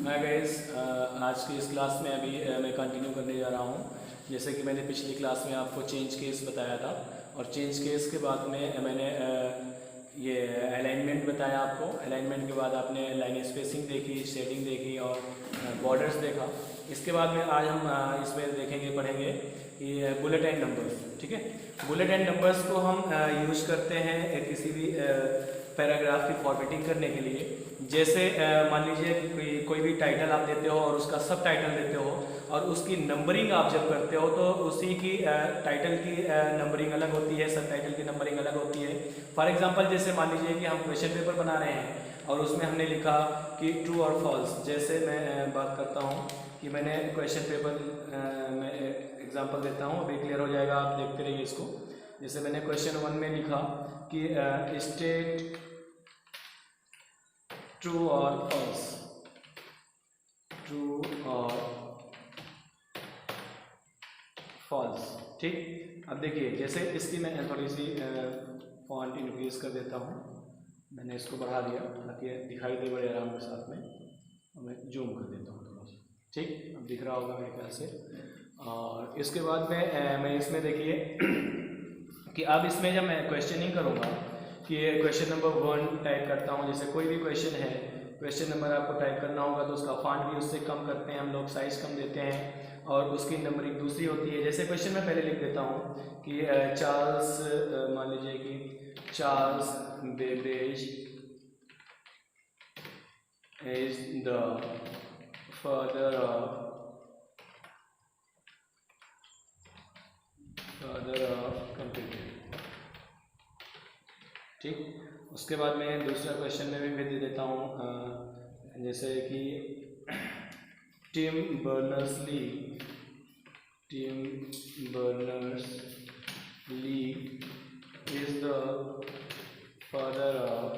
Hi guys, आज की इस क्लास में अभी मैं कंटिन्यू करने जा रहा हूँ। जैसे कि मैंने पिछली क्लास में आपको चेंज केस बताया था और चेंज केस के बाद में मैंने ये अलाइनमेंट बताया आपको। अलाइनमेंट के बाद आपने लाइन स्पेसिंग देखी, शेडिंग देखी और बॉर्डर्स देखा। इसके बाद में आज हम इसमें देखेंगे, पढ़ेंगे ये बुलेट एंड नंबर्स। ठीक है, बुलेट एंड नंबर्स को हम यूज़ करते हैं किसी भी पैराग्राफ की फॉर्मेटिंग करने के लिए। जैसे मान लीजिए कि कोई भी टाइटल आप देते हो और उसका सब टाइटल देते हो और उसकी नंबरिंग आप जब करते हो तो उसी की टाइटल की नंबरिंग अलग होती है, सब टाइटल की नंबरिंग अलग होती है। फॉर एग्जांपल जैसे मान लीजिए कि हम क्वेश्चन पेपर बना रहे हैं और उसमें हमने लिखा कि ट्रू और फॉल्स। जैसे मैं बात करता हूँ कि मैंने क्वेश्चन पेपर में एग्जाम्पल देता हूँ, अभी क्लियर हो जाएगा, आप देखते रहिए इसको। जैसे मैंने क्वेश्चन 1 में लिखा कि स्टेट ट्रू और फॉल्स, ट्रू और फॉल्स। ठीक, अब देखिए जैसे इसकी मैं थोड़ी सी फॉन्ट इंक्रीज कर देता हूँ। मैंने इसको बढ़ा दिया ताकि दिखाई दे बड़े आराम के साथ में, और मैं जूम कर देता हूँ थोड़ा सा। ठीक, अब दिख रहा होगा मेरे ख्याल से। और इसके बाद में मैं इसमें देखिए कि अब इसमें जब मैं क्वेश्चनिंग करूँगा कि क्वेश्चन नंबर 1 टाइप करता हूँ। जैसे कोई भी क्वेश्चन है, क्वेश्चन नंबर आपको टाइप करना होगा तो उसका फॉन्ट भी उससे कम करते हैं हम लोग, साइज कम देते हैं और उसकी नंबरिंग दूसरी होती है। जैसे क्वेश्चन में पहले लिख देता हूँ कि चार्ल्स, मान लीजिए कि Charles Babbage is the father of computer. ठीक, उसके बाद मैं दूसरा क्वेश्चन में भी दे देता हूँ, जैसे कि Tim Berners-Lee is the father of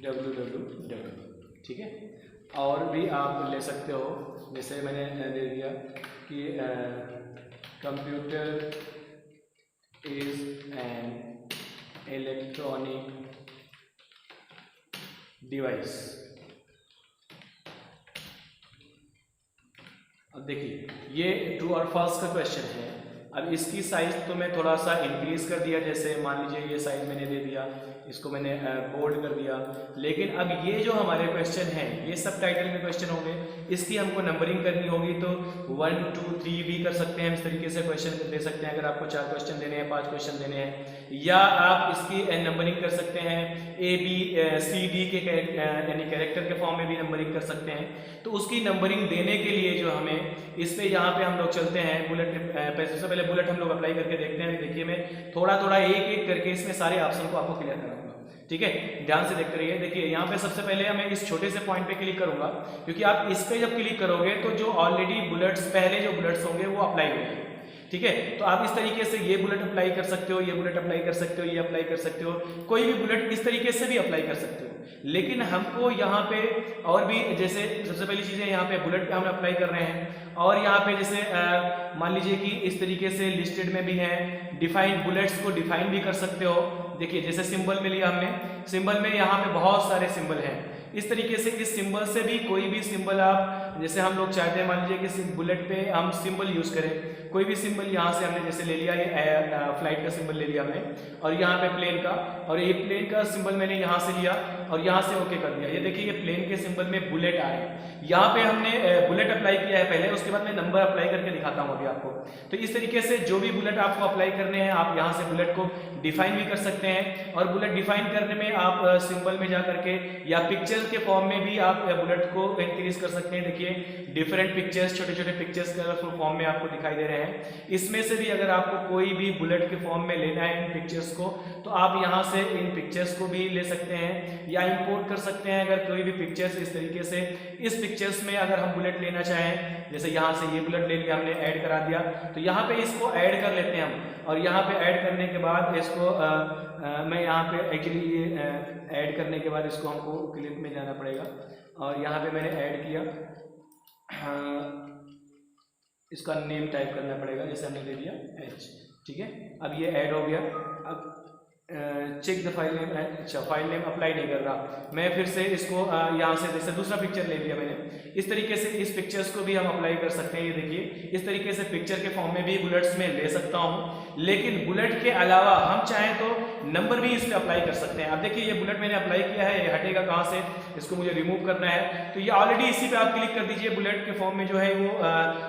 www। ठीक है, और भी आप ले सकते हो। जैसे मैंने दे दिया कि computer is an electronic device. अब देखिए ये ट्रू और फॉल्स का क्वेश्चन है। अब इसकी साइज तो मैं थोड़ा सा इंक्रीज कर दिया। जैसे मान लीजिए ये साइज मैंने दे दिया, इसको मैंने बोल्ड कर दिया। लेकिन अब ये जो हमारे क्वेश्चन हैं ये सब टाइटल में क्वेश्चन होंगे, इसकी हमको नंबरिंग करनी होगी तो 1 2 3 भी कर सकते हैं। इस तरीके से क्वेश्चन दे सकते हैं अगर आपको 4 क्वेश्चन देने हैं, 5 क्वेश्चन देने हैं। या आप इसकी नंबरिंग कर सकते हैं A B C D के यानी कैरेक्टर के फॉर्म में भी नंबरिंग कर सकते हैं। तो उसकी नंबरिंग देने के लिए जो हमें इसमें यहाँ पे हम लोग चलते हैं बुलेट। सबसे पहले बुलेट हम लोग अप्लाई करके देखते हैं। देखिए मैं थोड़ा थोड़ा एक एक करके इसमें सारे ऑप्शन को आपको क्लियर कराऊंगा। ठीक है, ध्यान से देखते रहिए। देखिए यहाँ पे सबसे पहले मैं इस छोटे से पॉइंट पे क्लिक करूंगा, क्योंकि आप इस पे जब क्लिक करोगे तो जो ऑलरेडी बुलेट्स, पहले जो बुलेट्स होंगे वो अप्लाई होंगे। ठीक है, तो आप इस तरीके से ये बुलेट अप्लाई कर सकते हो, ये बुलेट अप्लाई कर सकते हो, ये अप्लाई कर सकते हो, कोई भी बुलेट इस तरीके से भी अप्लाई कर सकते हो। लेकिन हमको यहाँ पे और भी, जैसे सबसे पहली चीज़ है यहाँ पे बुलेट पे हम अप्लाई कर रहे हैं। और यहाँ पे जैसे मान लीजिए कि इस तरीके से लिस्टेड में भी है, डिफाइन बुलेट्स को डिफाइन भी कर सकते हो। देखिए जैसे सिंबल में लिया हमने, सिंबल में यहाँ पे बहुत सारे सिंबल हैं। इस तरीके से इस सिंबल से भी कोई भी सिंबल आप, जैसे हम लोग चाहते हैं मान लीजिए कि बुलेट पे हम सिंबल यूज करें, कोई भी सिंबल यहाँ से हमने जैसे ले लिया, ये फ्लाइट का सिंबल ले लिया हमने, और यहाँ पे प्लेन का, और ये प्लेन का सिंबल मैंने यहाँ से लिया और यहाँ से ओके कर दिया। ये देखिए ये प्लेन के सिंबल में बुलेट आए, यहाँ पे हमने बुलेट अप्लाई किया है पहले, उसके बाद मैं नंबर अप्लाई करके दिखाता हूँ अभी आपको। तो इस तरीके से जो भी बुलेट आपको अप्लाई करने हैं आप यहाँ से बुलेट को डिफाइन भी कर सकते हैं। और बुलेट डिफाइन करने में आप सिंबल में जा करके या पिक्चर के फॉर्म में भी आप बुलेट को इंक्रीज कर सकते हैं। देखिए डिफरेंट पिक्चर्स, छोटे छोटे पिक्चर्स कलरफुल फॉर्म में आपको दिखाई दे रहे हैं। इसमें से भी अगर आपको कोई भी बुलेट के फॉर्म में लेना है इन पिक्चर्स को, तो आप यहाँ से इन पिक्चर्स को भी ले सकते हैं या इंपोर्ट कर सकते हैं। अगर कोई भी पिक्चर्स इस तरीके से, इस पिक्चर्स में अगर हम बुलेट लेना चाहें, जैसे यहाँ से ये बुलेट ले लिया हमने, ऐड करा दिया, तो यहाँ पे इसको ऐड कर लेते हैं हम। और यहाँ पे ऐड करने के बाद इसको मैं यहाँ पे एक्चुअली ये ऐड करने के बाद इसको हमको क्लिप में जाना पड़ेगा और यहाँ पे मैंने ऐड किया, इसका नेम टाइप करना पड़ेगा, जैसे हमने दे दिया H। ठीक है, अब ये ऐड हो गया। अब चेक द फाइल नेम। अच्छा, फाइल नेम अप्लाई नहीं कर रहा। मैं फिर से इसको यहाँ से जैसे दूसरा पिक्चर ले लिया मैंने, इस तरीके से इस पिक्चर्स को भी हम अप्लाई कर सकते हैं। ये देखिए इस तरीके से पिक्चर के फॉर्म में भी बुलेट्स में ले सकता हूँ, लेकिन बुलेट के अलावा हम चाहें तो नंबर भी इस पर अप्लाई कर सकते हैं। अब देखिए ये बुलेट मैंने अप्लाई किया है, ये हटेगा कहाँ से, इसको मुझे रिमूव करना है। तो ये ऑलरेडी इसी पे आप क्लिक कर दीजिए, बुलेट के फॉर्म में जो है वो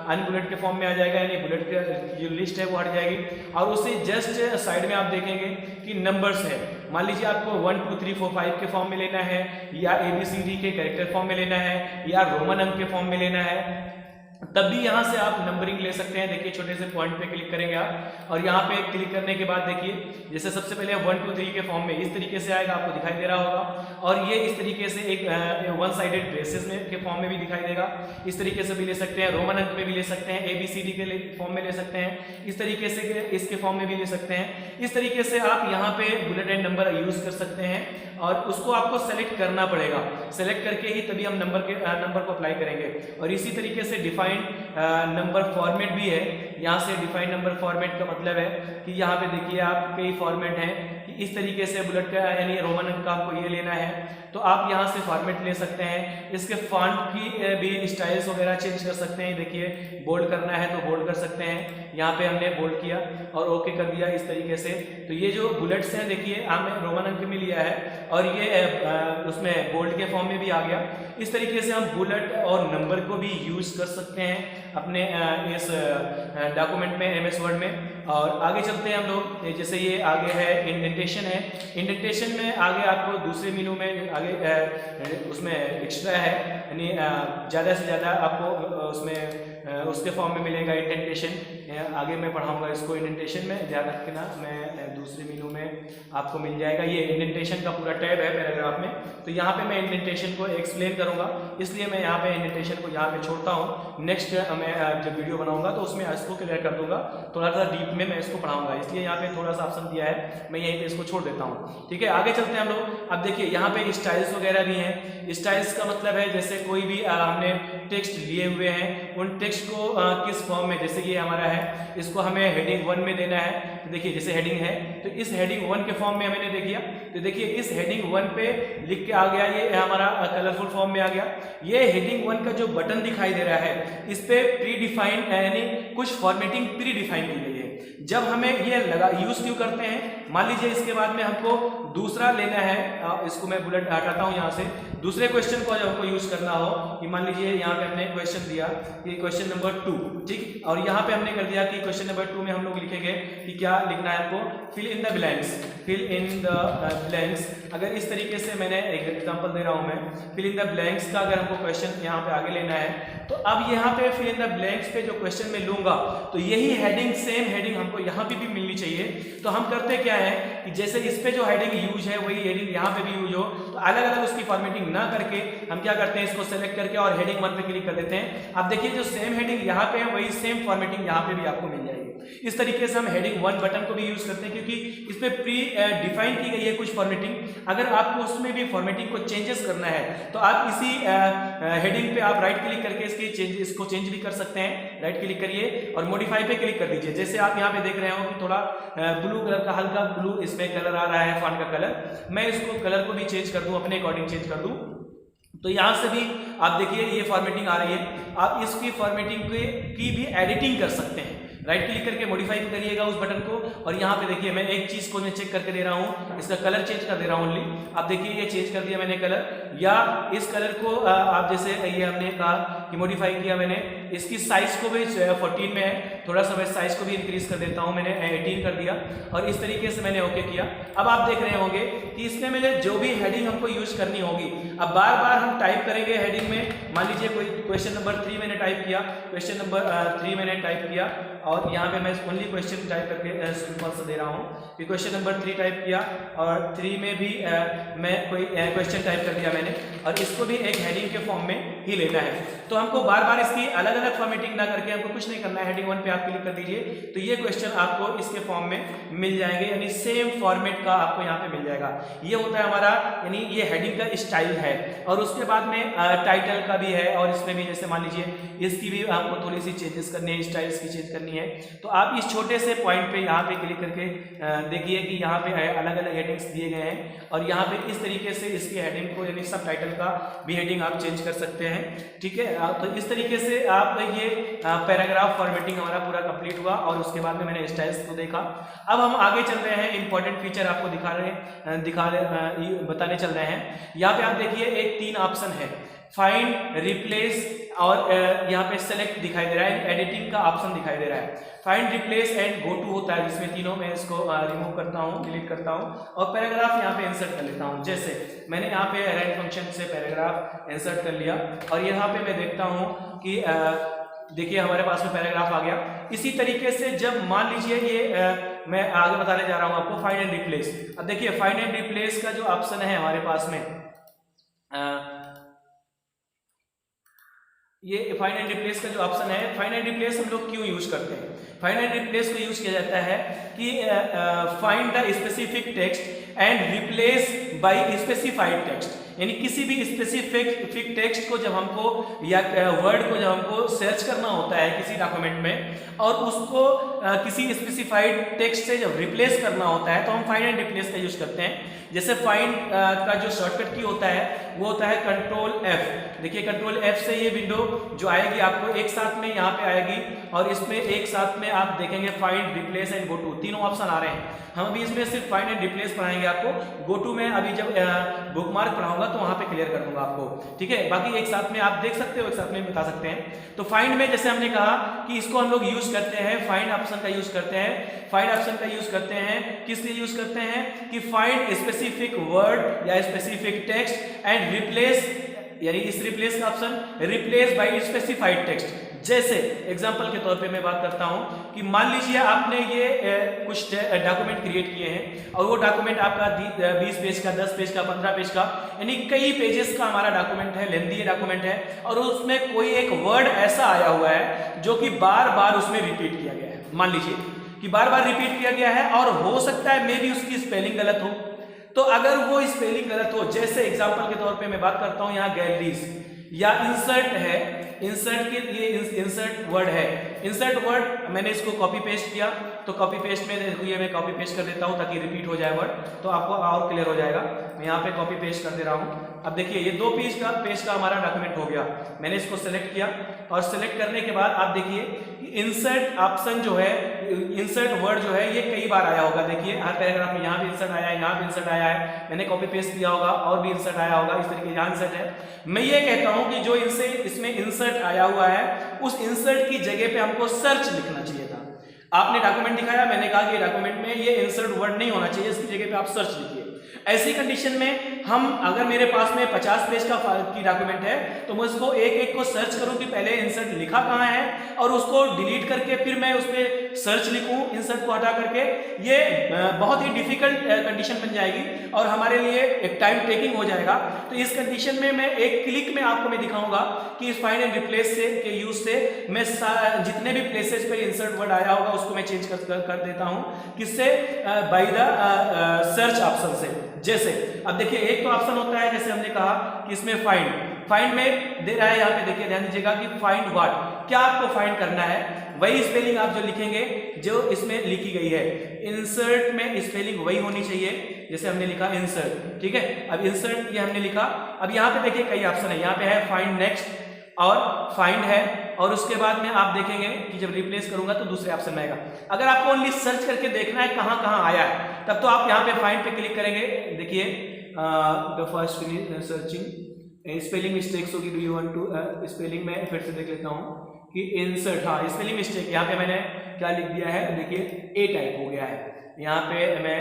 अनबुलेट के फॉर्म में आ जाएगा, यानी बुलेट की जो लिस्ट है वो हट जाएगी। और उससे जस्ट साइड में आप देखेंगे कि नंबर्स है। मान लीजिए आपको 1 2 3 4 5 के फॉर्म में लेना है, या ABCD के कैरेक्टर फॉर्म में लेना है, या रोमन अंक के फॉर्म में लेना है, तब भी यहाँ से आप नंबरिंग ले सकते हैं। देखिए छोटे से पॉइंट पे क्लिक करेंगे आप, और यहाँ पे क्लिक करने के बाद देखिए जैसे सबसे पहले 1 2 3 के फॉर्म में इस तरीके से आएगा, आपको दिखाई दे रहा होगा। और ये इस तरीके से एक वन साइडेड ब्रेसेस में के फॉर्म में भी दिखाई देगा। इस तरीके से भी ले सकते हैं, रोमन अंक में भी ले सकते हैं, ABCD के फॉर्म में ले सकते हैं, इस तरीके से इसके फॉर्म में भी ले सकते हैं। इस तरीके से आप यहाँ पे बुलेट एंड नंबर यूज कर सकते हैं, और उसको आपको सेलेक्ट करना पड़ेगा। सेलेक्ट करके ही तभी हम नंबर को अप्लाई करेंगे। और इसी तरीके से डिफाइंड नंबर फॉर्मेट भी है। यहाँ से डिफाइंड नंबर फॉर्मेट का मतलब है कि यहाँ पे देखिए आप कई फॉर्मेट हैं कि इस तरीके से बुलेट का यानी रोमन अंक का आपको ये लेना है, तो आप यहाँ से फॉर्मेट ले सकते हैं। इसके फॉन्ट की भी स्टाइल्स वगैरह चेंज कर सकते हैं। देखिए बोल्ड करना है तो बोल्ड कर सकते हैं, यहाँ पे हमने बोल्ड किया और ओके कर दिया इस तरीके से। तो ये जो बुलेट्स हैं देखिए हमने रोमन अंक में लिया है, और ये उसमें बोल्ड के फॉर्म में भी आ गया। इस तरीके से हम बुलेट और नंबर को भी यूज कर सकते हैं अपने इस डॉक्यूमेंट में, MS वर्ड में। और आगे चलते हैं हम लोग, जैसे ये आगे है इंडेंटेशन है। इंडेंटेशन में आगे आपको दूसरे मेनू में आगे उसमें एक्स्ट्रा है, यानी ज़्यादा से ज़्यादा आपको उसमें उसके फॉर्म में मिलेगा इंडेंटेशन। आगे मैं पढ़ाऊंगा इसको इंडेंटेशन में, ध्यान रखना। मैं दूसरे मेनू में आपको मिल जाएगा, ये इंडेंटेशन का पूरा टैब है पैराग्राफ में। तो यहाँ पे मैं इंडेंटेशन को एक्सप्लेन करूंगा, इसलिए मैं यहाँ पे इंडेंटेशन को यहाँ पे छोड़ता हूँ। नेक्स्ट मैं जब वीडियो बनाऊंगा तो उसमें इसको क्लियर कर दूंगा, थोड़ा सा डीप में मैं इसको पढ़ाऊंगा, इसलिए यहाँ पे थोड़ा सा ऑप्शन दिया है, मैं यहीं पे इसको छोड़ देता हूँ। ठीक है, आगे चलते हैं हम लोग। अब देखिए यहाँ पे स्टाइल्स वगैरह भी हैं। स्टाइल्स का मतलब है जैसे कोई भी हमने टेक्स्ट लिए हुए हैं, उन टेक्स्ट को किस फॉर्म में, जैसे ये हमारा है, इसको हमें हेडिंग 1 में देना है। तो देखिए जैसे हेडिंग है तो इस हेडिंग 1 के फॉर्म में मैंने देखिए, तो देखिए इस हेडिंग 1 पे लिख के आ गया, ये हमारा कलरफुल फॉर्म में आ गया। ये हेडिंग 1 का जो बटन दिखाई दे रहा है, इस पे प्री डिफाइंड यानी कुछ फॉर्मेटिंग प्री डिफाइन की गई है। जब हमें ये लगा यूज क्यों करते हैं, मान लीजिए इसके बाद में हमको दूसरा लेना है, इसको मैं बुलेट हटाता हूँ यहाँ से। दूसरे क्वेश्चन को जब हमको यूज करना हो कि मान लीजिए यहाँ पे हमने क्वेश्चन दिया कि क्वेश्चन नंबर 2, ठीक, और यहाँ पे हमने कर दिया कि क्वेश्चन नंबर 2 में हम लोग लिखेंगे कि क्या लिखना है आपको, fill in the blanks. Fill in the blanks, अगर इस तरीके से मैंने एक एग्जांपल दे रहा हूँ मैं, फिल इन द ब्लैंक्स का अगर हमको क्वेश्चन यहाँ पे आगे लेना है, तो अब यहाँ पे फिल इन द ब्लैंक्स पे जो क्वेश्चन में लूंगा, तो यही हेडिंग सेम हेडिंग हमको यहाँ पे भी मिलनी चाहिए। तो हम करते क्या है कि जैसे इस पे जो हेडिंग यूज है वही हेडिंग यहाँ पे भी यूज हो, तो अलग अलग उसकी फॉर्मेटिंग ना करके हम क्या करते हैं, इसको सेलेक्ट करके और हेडिंग 1 पे क्लिक कर देते हैं। अब देखिए जो सेम हेडिंग यहाँ पे है वही सेम फॉर्मेटिंग यहाँ पे भी आपको मिल जाएगी। इस तरीके से हम हेडिंग 1 बटन को भी यूज करते हैं, क्योंकि इस पे प्री डिफाइन की गई है कुछ फॉर्मेटिंग। अगर आपको उसमें भी फॉर्मेटिंग को चेंजेस करना है तो आप इसी हेडिंग पे आप राइट क्लिक करके इसको चेंज भी कर सकते हैं। राइट क्लिक करिए और मॉडिफाई पे क्लिक कर दीजिए। जैसे आप यहाँ पे देख रहे हो कि थोड़ा ब्लू कलर का, हल्का ब्लू इसमें कलर आ रहा है फॉन्ट का कलर, मैं इसको कलर को भी चेंज कर दूं, अपने अकॉर्डिंग चेंज कर दूं। तो यहाँ से भी आप देखिए ये फॉर्मेटिंग आ रही है, आप इसकी फॉर्मेटिंग की भी एडिटिंग कर सकते हैं। राइट क्लिक करके मॉडिफाई करिएगा उस बटन को, और यहाँ पे देखिए मैं एक चीज को मैं चेक करके दे रहा हूँ, इसका कलर चेंज कर दे रहा हूँ ओनली। आप देखिए ये चेंज कर दिया मैंने कलर, या इस कलर को आप जैसे ये हमने कहा कि मॉडिफाई किया मैंने, इसकी साइज को भी 14 में है, थोड़ा सा मैं साइज को भी इंक्रीज कर देता हूँ, मैंने 18 कर दिया, और इस तरीके से मैंने ओके किया। अब आप देख रहे होंगे कि इसमें मैंने जो भी हेडिंग हमको यूज करनी होगी, अब बार बार हम टाइप करेंगे हेडिंग में। मान लीजिए कोई क्वेश्चन नंबर 3 मैंने टाइप किया, क्वेश्चन नंबर 3 मैंने टाइप किया, और यहाँ पे मैं ओनली क्वेश्चन टाइप करके सिंपल सा दे रहा हूँ कि क्वेश्चन नंबर 3 टाइप किया, और 3 में भी मैं कोई क्वेश्चन टाइप कर दिया मैंने, और इसको भी एक हेडिंग के फॉर्म में ही लेना है। तो हमको बार बार इसकी अलग अलग फॉर्मेटिंग ना करके हमको कुछ नहीं करना है, हेडिंग 1 पे आप क्लिक कर दीजिए, तो ये क्वेश्चन आपको इसके फॉर्म में मिल जाएंगे, यानी सेम फॉर्मेट का आपको यहाँ पे मिल जाएगा। ये होता है हमारा, यानी ये हेडिंग का स्टाइल है। और उसके बाद में टाइटल का भी है, और इसमें भी जैसे मान लीजिए इसकी भी आपको थोड़ी सी चेंजेस करनी है, स्टाइल्स की चेंज करनी नहीं है। तो आप इस छोटे से पॉइंट पे यहाँ पे क्लिक करके देखिए कि यहाँ पे अलग अलग हेडिंग्स दिए गए हैं और यहाँ पे इस तरीके से इसकी हेडिंग को यानी सब टाइटल का भी हेडिंग आप चेंज कर सकते हैं, ठीक है। तो इस तरीके से आप ये पैराग्राफ फॉर्मेटिंग हमारा पूरा कंप्लीट हुआ और उसके बाद में मैंने स्टाइल्स को देखा। अब हम आगे चल रहे हैं, इंपॉर्टेंट फीचर आपको बताने चल रहे हैं। यहाँ पे आप देखिए एक 3 ऑप्शन है, फाइंड, रिप्लेस और यहाँ पे सेलेक्ट दिखाई दे रहा है, एडिटिंग का ऑप्शन दिखाई दे रहा है। Find, replace and go to होता है, जिसमें तीनों में इसको रिमूव करता हूँ, डिलीट करता हूँ और पैराग्राफ यहाँ पे इंसर्ट कर लेता हूँ। जैसे मैंने यहाँ पे अरेंज फंक्शन से पैराग्राफ इंसर्ट कर लिया और यहाँ पे मैं देखता हूँ कि देखिए हमारे पास में पैराग्राफ आ गया। इसी तरीके से जब मान लीजिए ये मैं आगे बताने जा रहा हूँ आपको फाइंड एंड रिप्लेस। अब देखिए फाइंड एंड रिप्लेस का जो ऑप्शन है हमारे पास में, ये फाइंड एंड रिप्लेस का जो ऑप्शन है, फाइंड एंड रिप्लेस हम लोग क्यों यूज करते हैं? फाइंड एंड रिप्लेस को यूज किया जाता है कि find the specific text and replace by specified text, यानी किसी भी स्पेसिफिक टेक्स्ट को जब हमको या वर्ड को जब हमको सर्च करना होता है किसी डॉक्यूमेंट में और उसको किसी स्पेसिफाइड टेक्स्ट से जब रिप्लेस करना होता है तो हम फाइंड एंड रिप्लेस का यूज करते हैं। जैसे फाइंड का जो शॉर्टकट की होता है वो होता है कंट्रोल F। देखिए कंट्रोल F से ये विंडो जो आएगी आपको एक साथ में यहाँ पे आएगी और इसमें एक साथ में आप देखेंगे find, replace and go to, तीनों ऑप्शन आ रहे हैं। हम अभी इसमें सिर्फ फाइंड एंड रिप्लेस पढ़ाएंगे आपको, गो टू में अभी जब बुकमार्क पढ़ाऊंगा तो वहां पे क्लियर कर दूंगा आपको, ठीक है। बाकी एक साथ में आप देख सकते हो, एक साथ में बता सकते हैं। तो फाइंड में जैसे हमने कहा कि इसको हम लोग यूज करते हैं, फाइंड ऑप्शन का यूज करते हैं। फाइंड ऑप्शन का यूज करते हैं किस लिए यूज करते हैं कि फाइंड स्पेसिफिक वर्ड या स्पेसिफिक टेक्स्ट एंड रिप्लेस, यानी इस रिप्लेस का option replace by specified text. जैसे एग्जांपल के तौर पे मैं बात करता हूं कि मान लीजिए आपने ये कुछ डॉक्यूमेंट क्रिएट किए हैं और वो डॉक्यूमेंट आपका 20 पेज का, 10 पेज का, 15 पेज का, यानी कई पेजेस का हमारा डॉक्यूमेंट है, लेंथी डॉक्यूमेंट है और उसमें कोई एक वर्ड ऐसा आया हुआ है जो कि बार बार उसमें रिपीट किया गया है। मान लीजिए कि बार बार रिपीट किया गया है और हो सकता है मे भी उसकी स्पेलिंग गलत हो। तो अगर वो स्पेलिंग गलत हो, जैसे एग्जांपल के तौर पे मैं बात करता हूं यहाँ गैलरीज या इंसर्ट है, इंसर्ट के ये इंसर्ट वर्ड है, इंसर्ट वर्ड मैंने इसको कॉपी पेस्ट किया तो कॉपी पेस्ट में देखिए मैं कॉपी पेस्ट कर देता हूं ताकि रिपीट हो जाए वर्ड, तो आपको और क्लियर हो जाएगा। मैं यहाँ पे कॉपी पेस्ट कर दे रहा हूँ। अब देखिए ये 2 पेज का हमारा डॉक्यूमेंट हो गया। मैंने इसको सेलेक्ट किया और सेलेक्ट करने के बाद आप देखिए इंसर्ट ऑप्शन जो है, इंसर्ट वर्ड जो है ये कई बार आया होगा। देखिए हर पैराग्राफ में यहाँ भी इंसर्ट आया है, यहाँ भी इंसर्ट आया है, मैंने कॉपी पेस्ट किया होगा और भी इंसर्ट आया होगा, इस तरीके यहाँ इंसर्ट है। मैं ये कहता हूँ कि जो इसमें इंसर्ट आया हुआ है उस इंसर्ट की जगह पे हमको सर्च लिखना चाहिए था। आपने डॉक्यूमेंट दिखाया, मैंने कहा कि डॉक्यूमेंट में ये इंसर्ट वर्ड नहीं होना चाहिए, इसकी जगह पे आप सर्च लिखिए। ऐसी कंडीशन में हम अगर मेरे पास में 50 पेज का की डॉक्यूमेंट है तो मैं उसको एक एक को सर्च करूं कि पहले इंसर्ट लिखा कहाँ है और उसको डिलीट करके फिर मैं उस पर सर्च लिखूं इंसर्ट को हटा करके, ये बहुत ही डिफिकल्ट कंडीशन बन जाएगी और हमारे लिए एक टाइम टेकिंग हो जाएगा। तो इस कंडीशन में मैं एक क्लिक में आपको मैं दिखाऊंगा कि इस फाइंड एंड रिप्लेस से के यूज से मैं जितने भी प्लेसेस पे इंसर्ट वर्ड आया होगा उसको मैं चेंज कर देता हूं, किससे? बाय द सर्च ऑप्शन से। जैसे अब देखिए एक तो ऑप्शन होता है जैसे हमने कहा कि इसमें फाइंड में दे रहा है, यहाँ पे देखिए ध्यान दीजिएगा कि फाइंड व्हाट, क्या आपको फाइंड करना है वही स्पेलिंग आप जो लिखेंगे जो इसमें लिखी गई है। इंसर्ट में स्पेलिंग वही होनी चाहिए जैसे हमने लिखा इंसर्ट, ठीक है। अब इंसर्ट ये हमने लिखा। अब यहाँ पे देखिए कई ऑप्शन है, यहाँ पे है फाइंड नेक्स्ट और फाइंड है और उसके बाद में आप देखेंगे कि जब रिप्लेस करूंगा तो दूसरे ऑप्शन में आएगा। अगर आपको ओनली सर्च करके देखना है कहां कहां आया है तब तो आप यहाँ पे फाइंड पे क्लिक करेंगे। देखिए the first searching spelling mistakes होगी, do you want to spelling में फिर से देख लेता हूँ कि इंसर्ट, हाँ स्पेलिंग मिस्टेक यहाँ पे मैंने क्या लिख दिया है, देखिए ए टाइप हो गया है। यहाँ पे मैं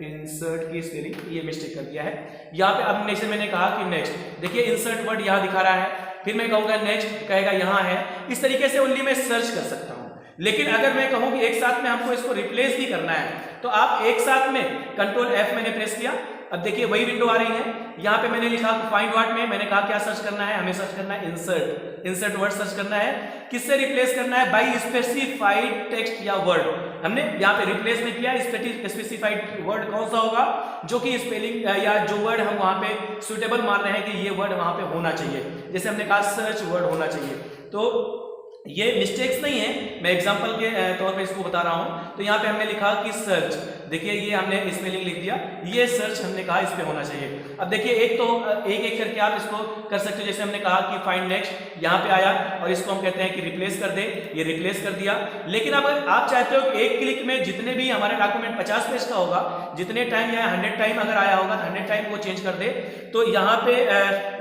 इंसर्ट की स्पेलिंग ये मिस्टेक कर दिया है। यहाँ पे अब नेक्स्ट मैंने कहा कि नेक्स्ट, देखिए इंसर्ट वर्ड यहाँ दिखा रहा है, फिर मैं कहूँगा नेक्स्ट, कहेगा यहाँ है। इस तरीके से ओनली मैं सर्च कर सकता हूँ। लेकिन अगर मैं कहूँ कि एक साथ में हमको इसको रिप्लेस भी करना है तो आप एक साथ में कंट्रोल F मैंने प्रेस किया। अब देखिए वही विंडो आ रही है। यहाँ पे मैंने लिखा फाइंड व्हाट में मैंने कहा क्या सर्च करना है, हमें सर्च करना है इंसर्ट वर्ड सर्च करना है। किससे रिप्लेस करना है? बाय स्पेसिफाइड टेक्स्ट या वर्ड। हमने यहाँ पे रिप्लेस में किया। स्पेसिफाइड वर्ड कौन सा होगा जो कि स्पेलिंग या जो वर्ड हम वहां पे सुटेबल मान रहे हैं कि ये वर्ड वहां पे होना चाहिए। जैसे हमने कहा सर्च वर्ड होना चाहिए, तो ये मिस्टेक्स नहीं है, मैं एग्जांपल के तौर पे इसको बता रहा हूं। तो यहाँ पे हमने लिखा कि सर्च, देखिए ये हमने स्पेलिंग लिख दिया, ये सर्च हमने कहा इस पे होना चाहिए। अब देखिए एक तो एक एक करके आप इसको कर सकते हो। जैसे हमने कहा कि फाइंड नेक्स्ट, यहाँ पे आया और इसको हम कहते हैं कि रिप्लेस कर दे, ये रिप्लेस कर दिया। लेकिन अब आप चाहते हो कि एक क्लिक में जितने भी हमारे डॉक्यूमेंट 50 पेज का होगा, जितने टाइम या 100 टाइम अगर आया होगा तो 100 टाइम को चेंज कर दे। तो यहाँ पे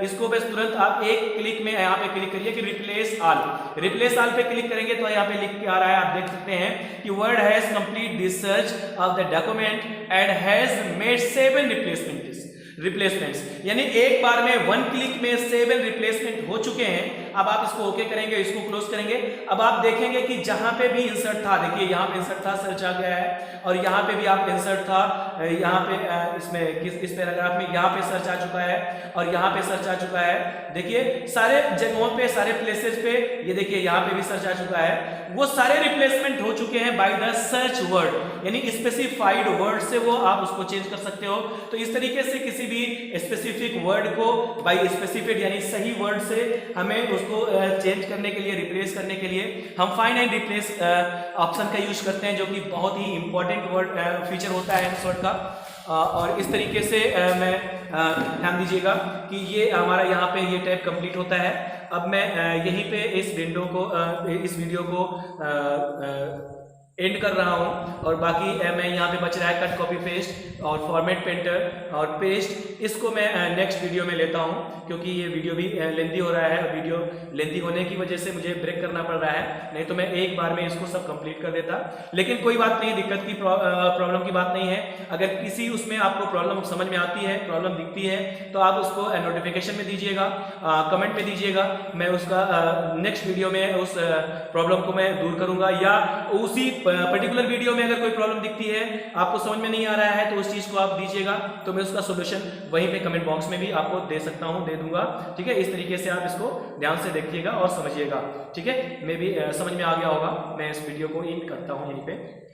इसको बस तुरंत आप एक क्लिक में यहाँ पे क्लिक करिए कि रिप्लेस ऑल। रिप्लेस ऑल पे क्लिक करेंगे तो यहाँ पे लिख के आ रहा है, आप देख सकते हैं कि word has complete this search of the document and has made 7 replacements, यानी एक बार में 1 क्लिक में 7 रिप्लेसमेंट हो चुके हैं। अब आप इसको ओके करेंगे, इसको क्लोज करेंगे। अब आप देखेंगे कि जहां पे भी इंसर्ट था, देखिए यहां पे इंसर्ट था, सर्च आ गया है, और यहां पे भी आप इंसर्ट था, यहां पे इसमें इस पैराग्राफ में यहां पे सर्च आ चुका है और यहां पे सर्च आ चुका है। देखिए सारे जगहों पे, सारे प्लेसेस पे, ये देखिए यहां पे भी सर्च आ चुका है। वो सारे रिप्लेसमेंट हो चुके हैं बाय द सर्च वर्ड, यानी स्पेसिफाइड वर्ड से वो आप उसको चेंज कर सकते हो। तो इस तरीके से किसी भी स्पेसिफिक वर्ड को बाय स्पेसिफिक यानी सही वर्ड से हमें उसको चेंज करने के लिए, रिप्लेस करने के लिए हम फाइंड एंड रिप्लेस ऑप्शन का यूज करते हैं, जो कि बहुत ही इंपॉर्टेंट वर्ड फीचर होता है इस वर्ड का। और इस तरीके से मैं ध्यान दीजिएगा कि ये हमारा यहाँ पे ये टैब कंप्लीट होता है। अब मैं यहीं पे इस वीडियो को एंड कर रहा हूं, और बाकी मैं यहाँ पे बच रहा है कट कॉपी पेस्ट और फॉर्मेट पेंटर और पेस्ट, इसको मैं नेक्स्ट वीडियो में लेता हूं, क्योंकि ये वीडियो भी लेंथी हो रहा है। वीडियो लेंथी होने की वजह से मुझे ब्रेक करना पड़ रहा है, नहीं तो मैं एक बार में इसको सब कंप्लीट कर देता। लेकिन कोई बात नहीं, दिक्कत की प्रॉब्लम की बात नहीं है। अगर किसी उसमें आपको प्रॉब्लम समझ में आती है, प्रॉब्लम दिखती है, तो आप उसको नोटिफिकेशन में दीजिएगा, कमेंट में दीजिएगा। मैं उसका नेक्स्ट वीडियो में उस प्रॉब्लम को मैं दूर करूंगा, या उसी पर्टिकुलर वीडियो में अगर कोई प्रॉब्लम दिखती है, आपको समझ में नहीं आ रहा है, तो उस चीज को आप दीजिएगा, तो मैं उसका सॉल्यूशन वहीं पे कमेंट बॉक्स में भी आपको दे सकता हूं, दे दूंगा। ठीक है, इस तरीके से आप इसको ध्यान से देखिएगा और समझिएगा। ठीक है, मैं भी समझ में आ गया होगा। मैं इस वीडियो को एंड करता हूं यहीं पे।